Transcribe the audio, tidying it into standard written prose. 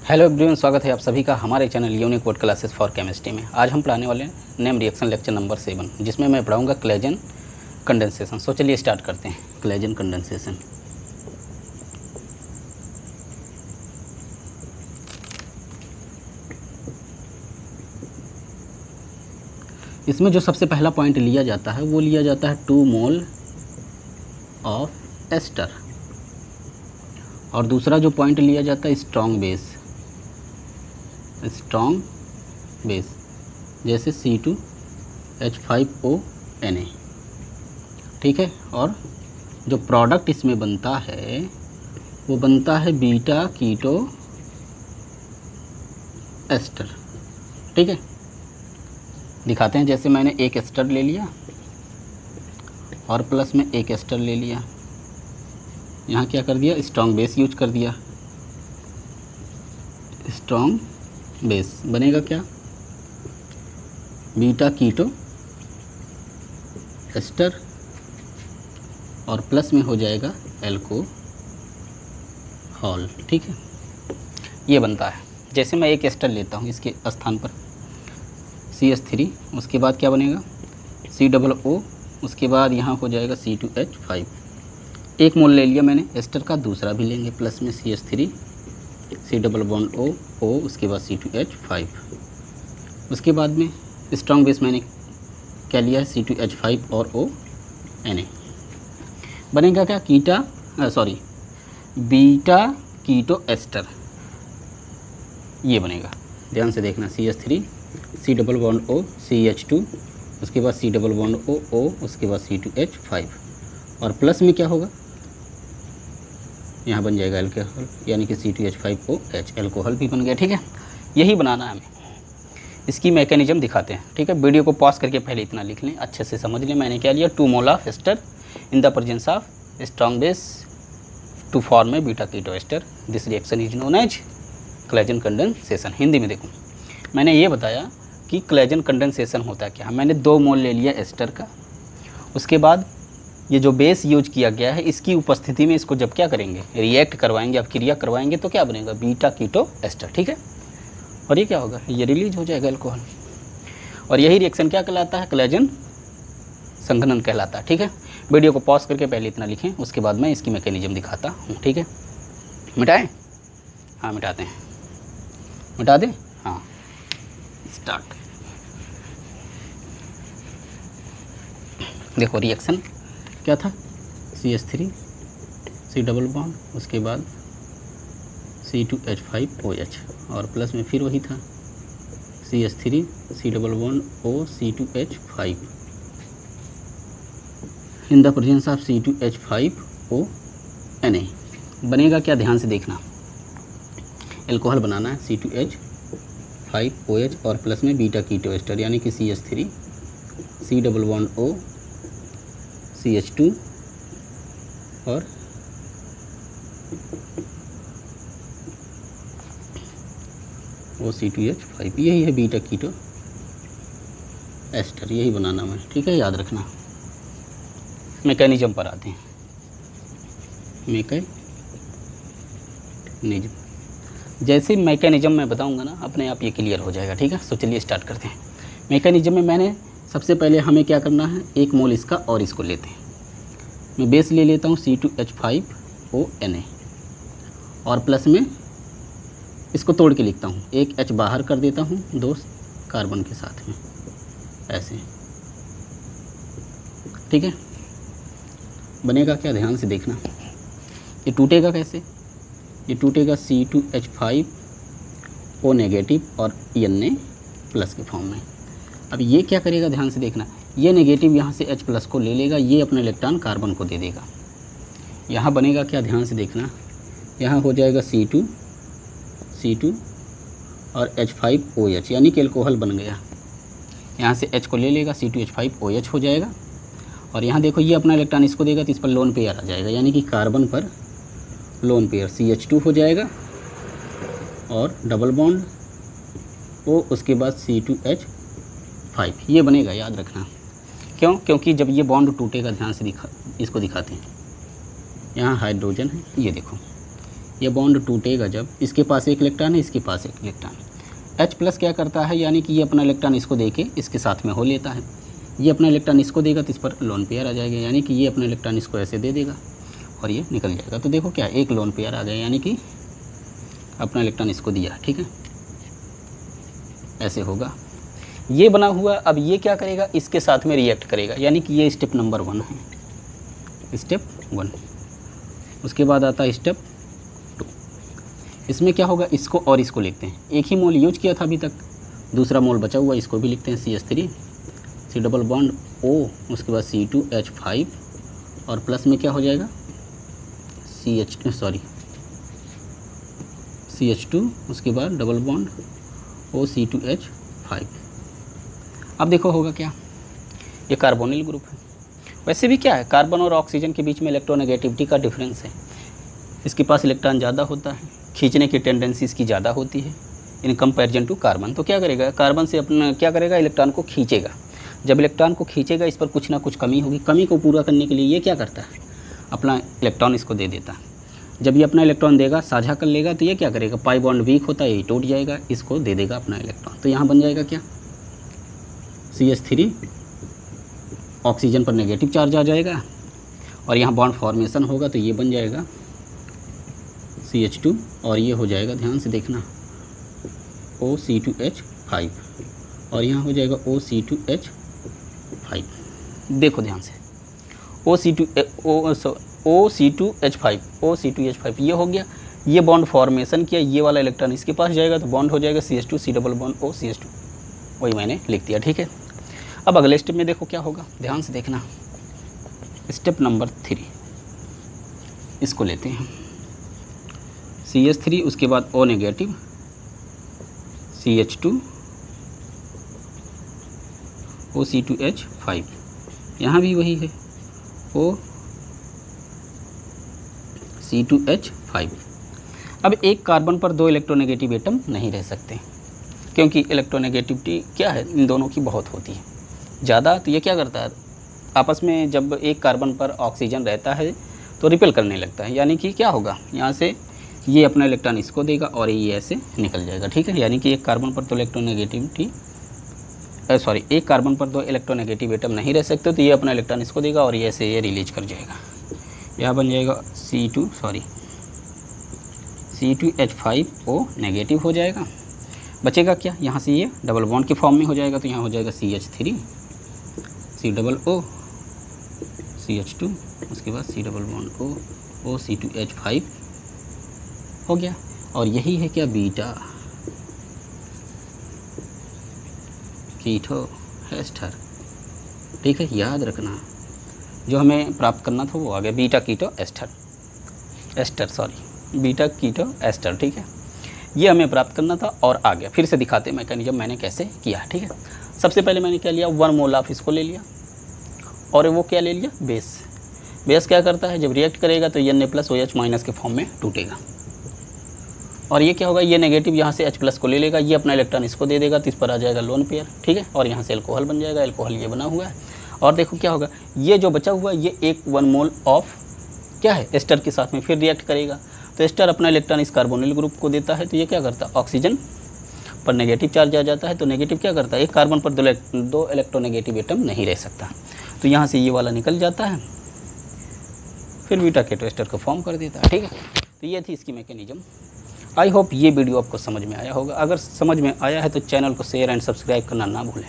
Hello everyone, स्वागत है आप सभी का हमारे channel unique word classes for chemistry में। आज हम पढ़ाने वाले हैं नेम रिएक्शन लेक्चर नंबर 7, जिसमें मैं पढ़ाऊंगा क्लेजन कंडेंसेशन। सो चलिए स्टार्ट करते हैं। Claisen condensation. इसमें जो सबसे पहला पॉइंट लिया जाता है वो लिया जाता है 2 मोल ऑफ एस्टर, और दूसरा जो पॉइंट लिया जाता है स्ट्रॉन्ग बेस जैसे C2H5ONa, ठीक है। और जो प्रोडक्ट इसमें बनता है वो बनता है बीटा कीटो एस्टर, ठीक है। दिखाते हैं। जैसे मैंने एक एस्टर ले लिया और प्लस में एक एस्टर ले लिया, यहाँ क्या कर दिया, स्ट्रॉन्ग बेस यूज कर दिया। स्ट्रॉन्ग बेस बनेगा क्या, बीटा कीटो एस्टर, और प्लस में हो जाएगा एल्कोहल, ठीक है। ये बनता है। जैसे मैं एक एस्टर लेता हूँ, इसके स्थान पर CH3, उसके बाद क्या बनेगा COO, उसके बाद यहाँ हो जाएगा C2H5। एक मोल ले लिया मैंने एस्टर का, दूसरा भी लेंगे, प्लस में CH3 C+O, उसके बाद C2H5। उसके बाद में स्ट्रॉन्ग बेस मैंने क्या लिया है, C2H5 और ONa। बनेगा क्या, बीटा कीटो एस्टर, ये बनेगा। ध्यान से देखना, CH3 C+O CH2, उसके बाद C+O, उसके बाद C2H5, और प्लस में क्या होगा, यहाँ बन जाएगा अल्कोहल, यानी कि C2H5OH, अल्कोहल भी बन गया, ठीक है। यही बनाना है हमें। इसकी मैकेनिज्म दिखाते हैं, ठीक है। वीडियो को पॉज करके पहले इतना लिख लें, अच्छे से समझ लें। मैंने क्या लिया, 2 mole of ester in the presence of strong base to form a beta keto ester. This reaction is known as Claisen condensation. Hindi में देखो, मैंने ये बताया कि क्लेजन कंडेंसेशन होता है क्या। मैंने 2 मोल ले लिया एस्टर का, उसके बाद ये जो बेस यूज किया गया है, इसकी उपस्थिति में इसको जब क्या करेंगे, रिएक्ट करवाएंगे, अब क्रिया करवाएंगे, तो क्या बनेगा, बीटा कीटो एस्टर, ठीक है। और ये क्या होगा, ये रिलीज हो जाएगा अल्कोहल, और यही रिएक्शन क्या कहलाता है, क्लेजन संघनन कहलाता है, ठीक है। वीडियो को पॉज करके पहले इतना लिखें, उसके बाद मैं इसकी मैकेनिज्म दिखाता हूँ, ठीक है। मिटाएं? हाँ मिटाते हैं। मिटा दें? हाँ, स्टार्ट। देखो रिएक्शन क्या था, CH3 C+, उसके बाद C2H5OH, और प्लस में फिर वही था CH3 C+O C2H5 in the presence of C2H5ONa। बनेगा क्या, ध्यान से देखना। एल्कोहल बनाना है, C2H5OH, और प्लस में बीटा कीटो एस्टर, यानी कि CH3 C+O CH2 और C2H5। यही है बीटा कीटो एस्टर, यही बनाना है, ठीक है, याद रखना। मैकेनिज्म पर आते हैं। मैकेनिज्म, जैसे मैकेनिज्म मैं बताऊंगा ना, अपने आप ये क्लियर हो जाएगा, ठीक है। सो चलिए स्टार्ट करते हैं। मैकेनिज्म में मैंने सबसे पहले हमें क्या करना है, एक मोल इसका और इसको लेते हैं। मैं बेस ले लेता हूँ C2H5ONa, और प्लस में इसको तोड़ के लिखता हूँ, एक H बाहर कर देता हूँ 2 कार्बन के साथ में, ऐसे, ठीक है। बनेगा क्या, ध्यान से देखना। ये टूटेगा कैसे, ये टूटेगा C2H5O नेगेटिव और Na प्लस के फॉर्म में। अब ये क्या करेगा, ध्यान से देखना, ये नेगेटिव यहाँ से H+ को ले लेगा, ये अपना इलेक्ट्रॉन कार्बन को दे देगा। यहाँ बनेगा क्या, ध्यान से देखना, यहाँ हो जाएगा C2 और H5OH, यानी कि अल्कोहल बन गया। यहाँ से H को ले लेगा, C2H5OH हो जाएगा, और यहाँ देखो ये अपना इलेक्ट्रॉन इसको देगा, तो इस पर लोन पेयर आ जाएगा, यानी कि कार्बन पर लोन पेयर CH2 हो जाएगा, और डबल बॉन्ड O, उसके बाद C2H5, ये बनेगा, याद रखना। क्यों, क्योंकि जब ये बॉन्ड टूटेगा, ध्यान से इसको दिखाते हैं, यहाँ हाइड्रोजन है, ये देखो ये बॉन्ड टूटेगा जब इसके पास एक इलेक्ट्रॉन है, इसके पास एक इलेक्ट्रॉन। H प्लस क्या करता है, यानी कि ये अपना इलेक्ट्रॉन इसको दे के इसके साथ में हो लेता है। ये अपना इलेक्ट्रॉन इसको देगा तो इस पर लोन पेयर आ जाएगा, यानी कि ये अपना इलेक्ट्रॉन इसको ऐसे दे देगा और ये निकल जाएगा। तो देखो क्या एक लोन पेयर आ गया, यानी कि अपना इलेक्ट्रॉन इसको दिया, ठीक है, ऐसे होगा ये बना हुआ। अब ये क्या करेगा, इसके साथ में रिएक्ट करेगा, यानी कि ये स्टेप नंबर 1 है, स्टेप 1। उसके बाद आता है स्टेप 2। इसमें क्या होगा, इसको और इसको लिखते हैं, एक ही मोल यूज किया था अभी तक, दूसरा मोल बचा हुआ, इसको भी लिखते हैं CH3 C double bond O, उसके बाद C2H5 और प्लस में क्या हो जाएगा CH2, उसके बाद डबल बॉन्ड O C2H5। अब देखो होगा क्या, ये कार्बोनिल ग्रुप है। वैसे भी क्या है, कार्बन और ऑक्सीजन के बीच में इलेक्ट्रोनेगेटिविटी का डिफरेंस है। इसके पास इलेक्ट्रॉन ज़्यादा होता है, खींचने की टेंडेंसी इसकी ज़्यादा होती है इन कंपैरिजन टू कार्बन। तो क्या करेगा, कार्बन से अपना क्या करेगा, इलेक्ट्रॉन को खींचेगा। जब इलेक्ट्रॉन को खींचेगा इस पर कुछ ना कुछ कमी होगी, कमी को पूरा करने के लिए ये क्या करता है, अपना इलेक्ट्रॉन इसको दे देता है। जब ये अपना इलेक्ट्रॉन देगा, साझा कर लेगा, तो ये क्या करेगा, पाई बॉन्ड वीक होता है, ये टूट जाएगा, इसको दे देगा अपना इलेक्ट्रॉन। तो यहाँ बन जाएगा क्या, CH3, ऑक्सीजन पर नेगेटिव चार्ज आ जाएगा और यहाँ बॉन्ड फॉर्मेशन होगा, तो ये बन जाएगा CH2 और ये हो जाएगा, ध्यान से देखना, OC2H5 और यहाँ हो जाएगा OC2H5। देखो ध्यान से, OC2H5 ये हो गया, ये बॉन्ड फॉर्मेशन किया, ये वाला इलेक्ट्रॉन इसके पास जाएगा तो बॉन्ड हो जाएगा CH2 C double bond O CH2, वही मैंने लिख दिया, ठीक है। अब अगले स्टेप में देखो क्या होगा, ध्यान से देखना, स्टेप नंबर 3 इसको लेते हैं, CH3, उसके बाद O नेगेटिव, CH2 OC2H5, यहाँ भी वही है OC2H5। अब एक कार्बन पर 2 इलेक्ट्रोनेगेटिव एटम नहीं रह सकते, क्योंकि इलेक्ट्रोनेगेटिविटी क्या है, इन दोनों की बहुत होती है ज़्यादा। तो ये क्या करता है, आपस में जब एक कार्बन पर ऑक्सीजन रहता है तो रिपेल करने लगता है, यानी कि क्या होगा, यहाँ से ये अपना इलेक्ट्रॉन इसको देगा और ये ऐसे निकल जाएगा, ठीक है। यानी कि एक कार्बन पर तो एक कार्बन पर 2 इलेक्ट्रोनेगेटिव एटम नहीं रह सकते, तो ये अपना इलेक्ट्रॉन इसको देगा और ये ऐसे ये रिलीज कर जाएगा। यह बन जाएगा C2H5O नेगेटिव हो जाएगा। बचेगा क्या, यहाँ से ये डबल बॉन्ड के फॉर्म में हो जाएगा, तो यहाँ हो जाएगा CH3 C double O CH2, उसके बाद C double bond O C2H5 हो गया। और यही है क्या, बीटा कीटो एस्टर, ठीक है, याद रखना। जो हमें प्राप्त करना था वो आ गया, beta keto ester, beta keto ester, ठीक है, ये हमें प्राप्त करना था और आ गया। फिर से दिखाते हैं मैकेनिज्म मैंने कैसे किया, ठीक है। सबसे पहले मैंने क्या लिया, 1 मोल ऑफ इसको ले लिया और वो क्या ले लिया, बेस क्या करता है, जब रिएक्ट करेगा तो Na+OH- के फॉर्म में टूटेगा और ये क्या होगा, ये नेगेटिव यहाँ से H+ को ले लेगा, ये अपना इलेक्ट्रॉन इसको दे देगा, तो इस पर आ जाएगा लोन पेयर, ठीक है, और यहाँ से अल्कोहल बन जाएगा, अल्कोहल ये बना हुआ है। और देखो क्या होगा, ये जो बचा हुआ है ये 1 मोल ऑफ क्या है, एस्टर के साथ में फिर रिएक्ट करेगा, तो एस्टर अपना इलेक्ट्रॉन इस कार्बोनिल ग्रुप को देता है, तो ये क्या करता है, ऑक्सीजन पर नेगेटिव चार्ज आ जाता है, तो नेगेटिव क्या करता है, एक कार्बन पर 2 इलेक्ट्रोनेगेटिव एटम नहीं रह सकता, तो यहाँ से ये वाला निकल जाता है, फिर बीटा कीटो एस्टर को फॉर्म कर देता है, ठीक है। तो ये थी इसकी मैकेनिज्म। आई होप ये वीडियो आपको समझ में आया होगा। अगर समझ में आया है तो चैनल को शेयर एंड सब्सक्राइब करना ना भूलें।